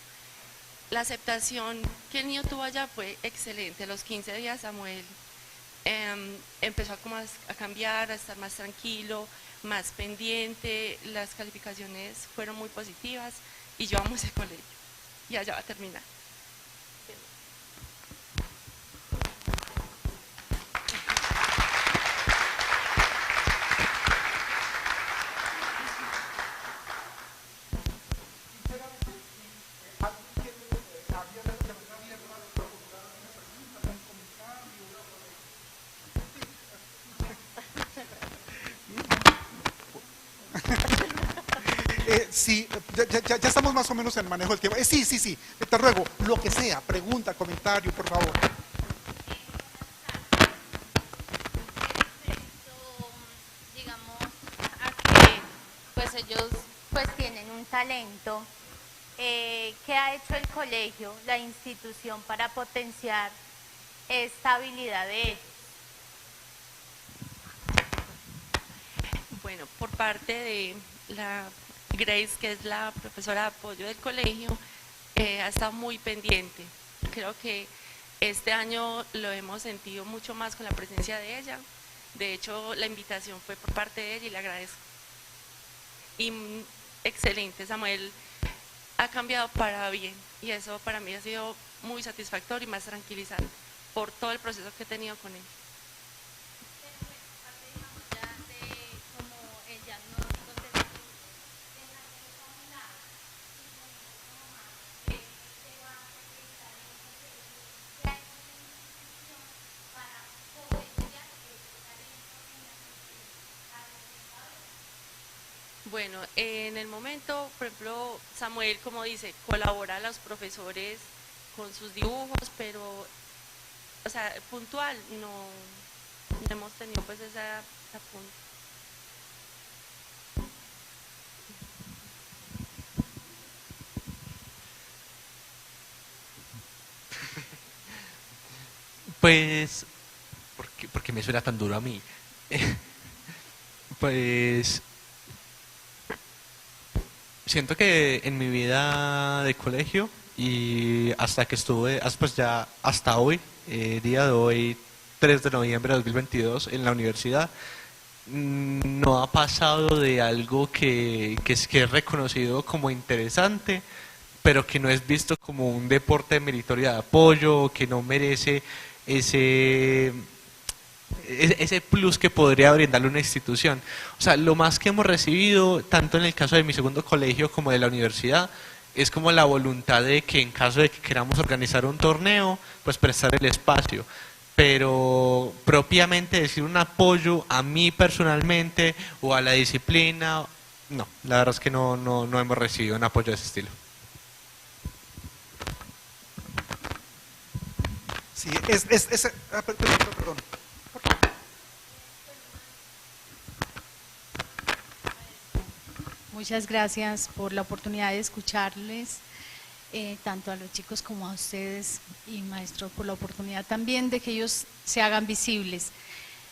La aceptación que el niño tuvo allá fue excelente. A los 15 días Samuel empezó a cambiar, a estar más tranquilo, más pendiente, las calificaciones fueron muy positivas y yo amo ese colegio y allá va a terminar. Sí, ya estamos más o menos en el manejo del tiempo. Sí, te ruego, lo que sea, pregunta, comentario, por favor. Digamos, a que pues ellos pues tienen un talento, ¿qué ha hecho el colegio, la institución para potenciar esta habilidad de ellos? Bueno, por parte de la Grace, que es la profesora de apoyo del colegio, ha estado muy pendiente. Creo que este año lo hemos sentido mucho más con la presencia de ella De hecho, la invitación fue por parte de él y le agradezco. Y excelente, Samuel ha cambiado para bien y eso para mí ha sido muy satisfactorio y más tranquilizante por todo el proceso que he tenido con él. Bueno, en el momento, por ejemplo, Samuel, como dice, colabora a los profesores con sus dibujos, pero, o sea, puntual, no hemos tenido pues esa punto. Pues, ¿por qué me suena tan duro a mí? Pues, siento que en mi vida de colegio y hasta que estuve, pues ya hasta hoy, día de hoy, 3 de noviembre de 2022, en la universidad, no ha pasado de algo que es reconocido como interesante, pero que no es visto como un deporte meritorio de apoyo, que no merece ese plus que podría brindarle una institución. O sea, lo más que hemos recibido, tanto en el caso de mi segundo colegio como de la universidad, es como la voluntad de que en caso de que queramos organizar un torneo, pues prestar el espacio. Pero propiamente decir un apoyo a mí personalmente o a la disciplina, no, la verdad es que no hemos recibido un apoyo de ese estilo. Sí, perdón. Muchas gracias por la oportunidad de escucharles, tanto a los chicos como a ustedes y maestro por la oportunidad también de que ellos se hagan visibles.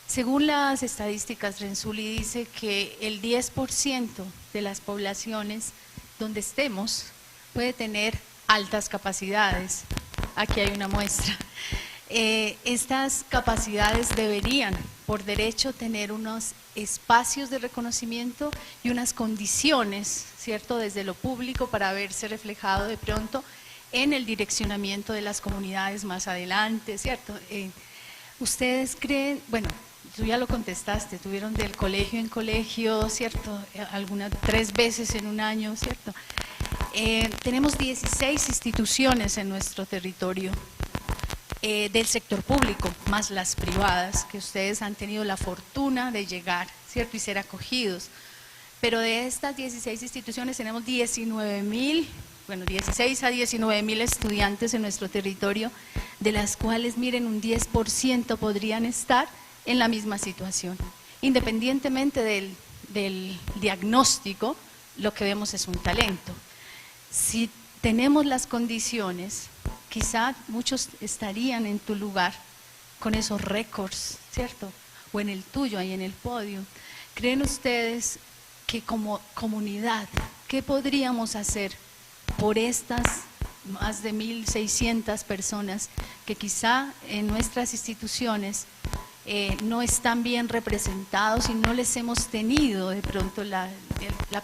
Según las estadísticas, Renzulli dice que el 10% de las poblaciones donde estemos puede tener altas capacidades. Aquí hay una muestra. Estas capacidades deberían, por derecho, tener unos espacios de reconocimiento y unas condiciones, ¿cierto?, desde lo público para verse reflejado de pronto en el direccionamiento de las comunidades más adelante, ¿cierto? ¿Ustedes creen, bueno, tú ya lo contestaste, tuvieron del colegio en colegio, ¿cierto?, 3 veces en un año, ¿cierto? Tenemos 16 instituciones en nuestro territorio del sector público, más las privadas, que ustedes han tenido la fortuna de llegar, ¿cierto?, y ser acogidos. Pero de estas 16 instituciones tenemos 16 a 19.000 estudiantes en nuestro territorio, de las cuales, miren, un 10% podrían estar en la misma situación. Independientemente del diagnóstico, lo que vemos es un talento. Si tenemos las condiciones, quizá muchos estarían en tu lugar con esos récords, ¿cierto? O en el tuyo, ahí en el podio. ¿Creen ustedes que como comunidad, qué podríamos hacer por estas más de 1.600 personas que quizá en nuestras instituciones no están bien representados y no les hemos tenido de pronto la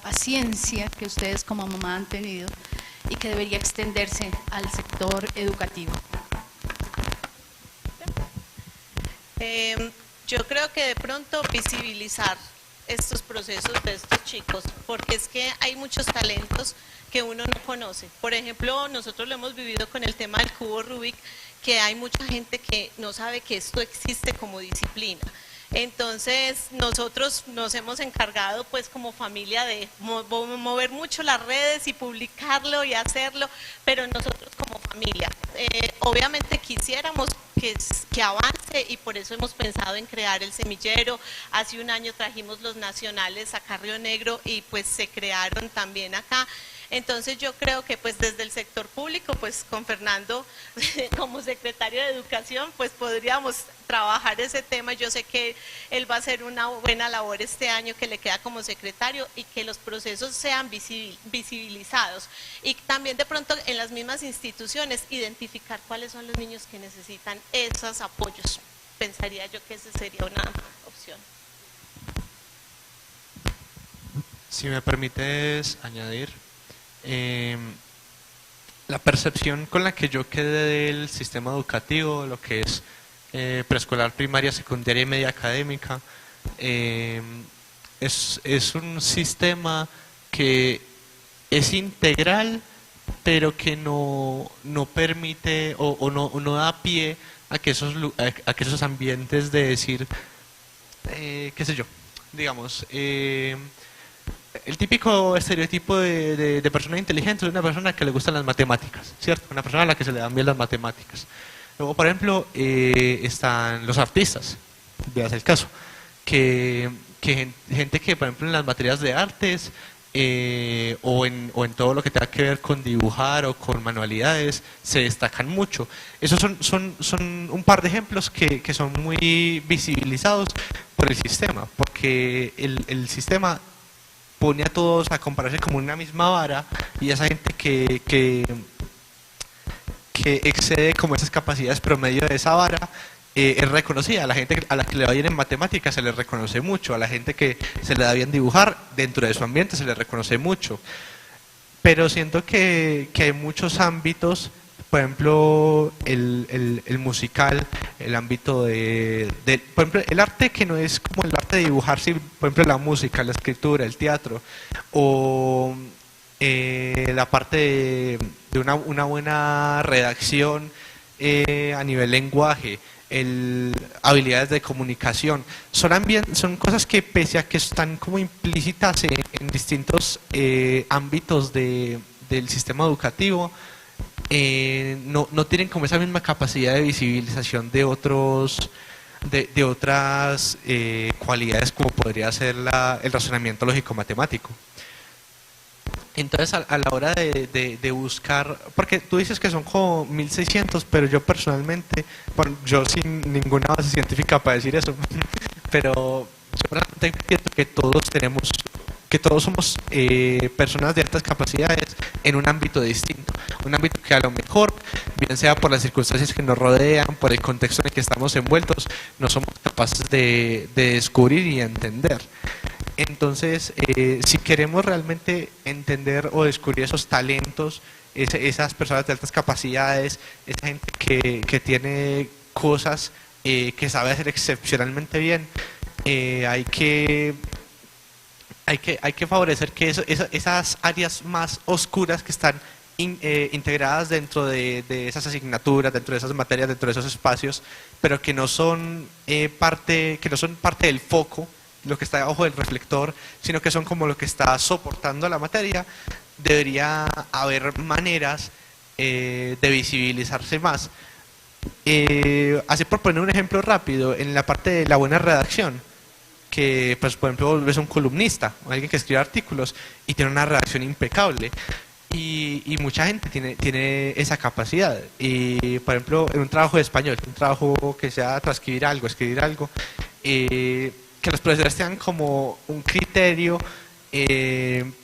paciencia que ustedes como mamá han tenido y que debería extenderse al sector educativo? Yo creo que de pronto visibilizar estos procesos de estos chicos, porque es que hay muchos talentos que uno no conoce. Por ejemplo, nosotros lo hemos vivido con el tema del cubo Rubik, que hay mucha gente que no sabe que esto existe como disciplina. Entonces nosotros nos hemos encargado pues como familia de mover mucho las redes y publicarlo y hacerlo, pero nosotros como familia obviamente quisiéramos que avance y por eso hemos pensado en crear el semillero. Hace un año trajimos los nacionales acá a Río Negro y pues se crearon también acá. Entonces yo creo que pues desde el sector público, pues con Fernando como secretario de Educación, pues podríamos trabajar ese tema. Yo sé que él va a hacer una buena labor este año que le queda como secretario y que los procesos sean visibilizados. Y también de pronto en las mismas instituciones identificar cuáles son los niños que necesitan esos apoyos. Pensaría yo que esa sería una opción. educación. Si me permites añadir, la percepción con la que yo quedé del sistema educativo, lo que es preescolar, primaria, secundaria y media académica, es un sistema que es integral, pero que no permite o no da pie a que esos ambientes de decir, qué sé yo, digamos, el típico estereotipo de persona inteligente es una persona que le gustan las matemáticas, ¿cierto? Una persona a la que se le dan bien las matemáticas. Luego, por ejemplo, están los artistas, veas el caso, que gente que, por ejemplo, en las materias de artes o en todo lo que tenga que ver con dibujar o con manualidades, se destacan mucho. Esos son un par de ejemplos que son muy visibilizados por el sistema, porque el sistema pone a todos a compararse como una misma vara, y esa gente que excede como esas capacidades promedio de esa vara es reconocida. A la gente a la que le va bien en matemáticas se le reconoce mucho, a la gente que se le da bien dibujar dentro de su ambiente se le reconoce mucho, pero siento que hay muchos ámbitos, por ejemplo el musical, el ámbito por ejemplo el arte que no es como el arte de dibujar, sí, por ejemplo la música, la escritura, el teatro, o la parte de una buena redacción a nivel lenguaje, habilidades de comunicación, son cosas que, pese a que están como implícitas en distintos ámbitos del sistema educativo, no tienen como esa misma capacidad de visibilización de otras cualidades, como podría ser el razonamiento lógico-matemático. Entonces, a la hora de buscar, porque tú dices que son como 1600, pero yo personalmente, bueno, yo sin ninguna base científica para decir eso, pero yo personalmente pienso que todos somos personas de altas capacidades en un ámbito distinto, un ámbito que a lo mejor, bien sea por las circunstancias que nos rodean, por el contexto en el que estamos envueltos, no somos capaces de descubrir y entender. Entonces, si queremos realmente entender o descubrir esos talentos, esas personas de altas capacidades, esa gente que tiene cosas que sabe hacer excepcionalmente bien, hay que favorecer que esas áreas más oscuras que están integradas dentro de esas asignaturas, dentro de esas materias, dentro de esos espacios, pero que no son parte del foco, lo que está debajo del reflector, sino que son como lo que está soportando la materia. Debería haber maneras de visibilizarse más. Así, por poner un ejemplo rápido, en la parte de la buena redacción, que pues por ejemplo ves un columnista o alguien que escribe artículos y tiene una redacción impecable, y mucha gente tiene esa capacidad, y por ejemplo en un trabajo de español, un trabajo que sea transcribir algo, escribir algo, que los profesores tengan como un criterio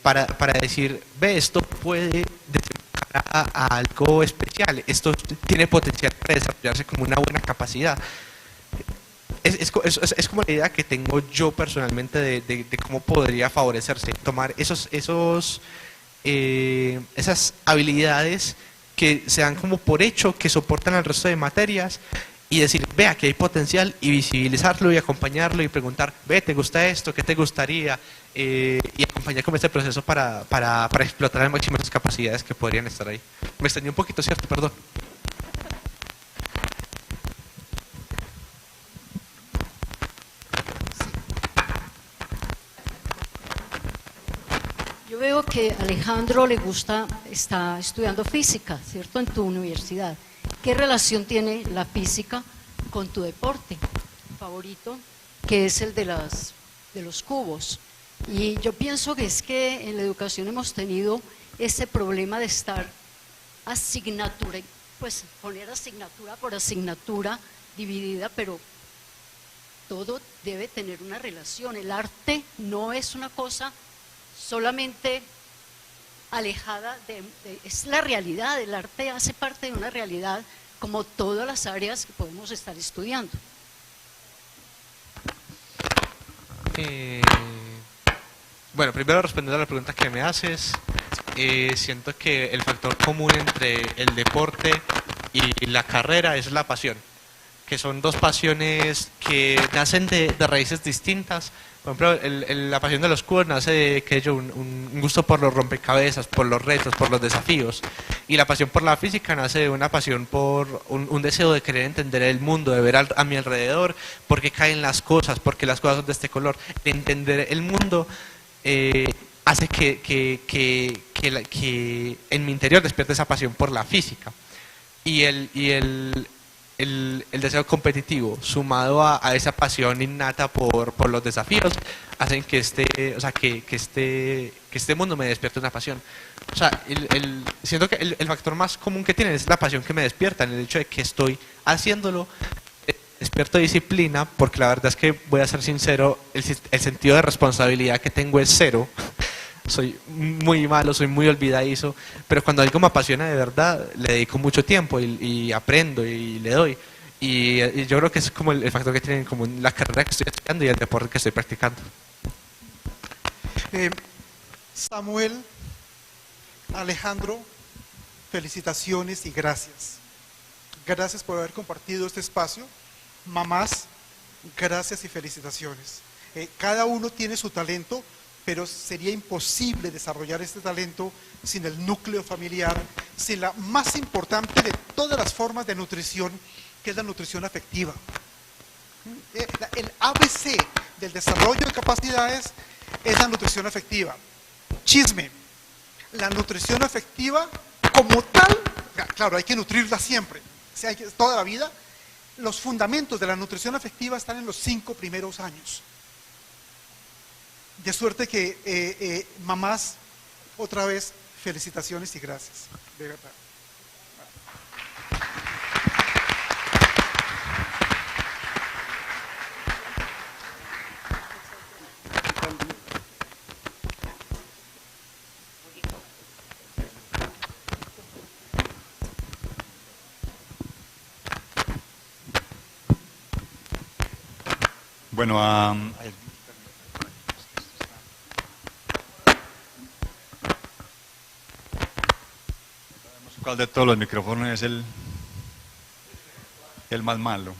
para decir, ve, esto puede desembocar a algo especial, esto tiene potencial para desarrollarse como una buena capacidad. Es como la idea que tengo yo personalmente de cómo podría favorecerse, tomar esas habilidades que se dan como por hecho, que soportan al resto de materias, y decir, vea que hay potencial, y visibilizarlo y acompañarlo y preguntar, ve, ¿te gusta esto? ¿Qué te gustaría? Y acompañar con este proceso para explotar al máximo esas capacidades que podrían estar ahí. Me extendí un poquito, ¿cierto? Perdón. Yo veo que a Alejandro está estudiando física, ¿cierto? En tu universidad. ¿Qué relación tiene la física con tu deporte favorito, que es el de los cubos? Y yo pienso que es que en la educación hemos tenido ese problema de estar asignatura, pues poner asignatura por asignatura dividida, pero todo debe tener una relación. El arte no es una cosa solamente alejada es la realidad. El arte hace parte de una realidad como todas las áreas que podemos estar estudiando. Eh, bueno, primero respondiendo a la pregunta que me haces, siento que el factor común entre el deporte y la carrera es la pasión, que son dos pasiones que nacen de raíces distintas. Por ejemplo, la pasión de los cubos nace de que yo un gusto por los rompecabezas, por los retos, por los desafíos. Y la pasión por la física nace de una pasión por un deseo de querer entender el mundo, de ver a mi alrededor, por qué caen las cosas, por qué las cosas son de este color. De entender el mundo hace que en mi interior despierte esa pasión por la física. Y el deseo competitivo sumado a esa pasión innata por los desafíos hacen que este mundo me despierte una pasión. O sea, siento que el factor más común que tienen es la pasión que me despierta, en el hecho de que estoy haciéndolo, despierto disciplina, porque la verdad es que, voy a ser sincero, el sentido de responsabilidad que tengo es cero. Soy muy malo, soy muy olvidadizo, pero cuando algo me apasiona de verdad, le dedico mucho tiempo y aprendo y le doy. Y yo creo que es como el factor que tienen en común la carrera que estoy estudiando y el deporte que estoy practicando. Samuel, Alejandro, felicitaciones y gracias. Gracias por haber compartido este espacio. Mamás, gracias y felicitaciones. Cada uno tiene su talento, pero sería imposible desarrollar este talento sin el núcleo familiar, sin la más importante de todas las formas de nutrición, que es la nutrición afectiva. El ABC del desarrollo de capacidades es la nutrición afectiva. Chisme, la nutrición afectiva como tal, claro, hay que nutrirla siempre, o sea, toda la vida. Los fundamentos de la nutrición afectiva están en los 5 primeros años. De suerte que, mamás, otra vez, felicitaciones y gracias. De verdad. Bueno, ¿cuál de todos los micrófonos es el más malo?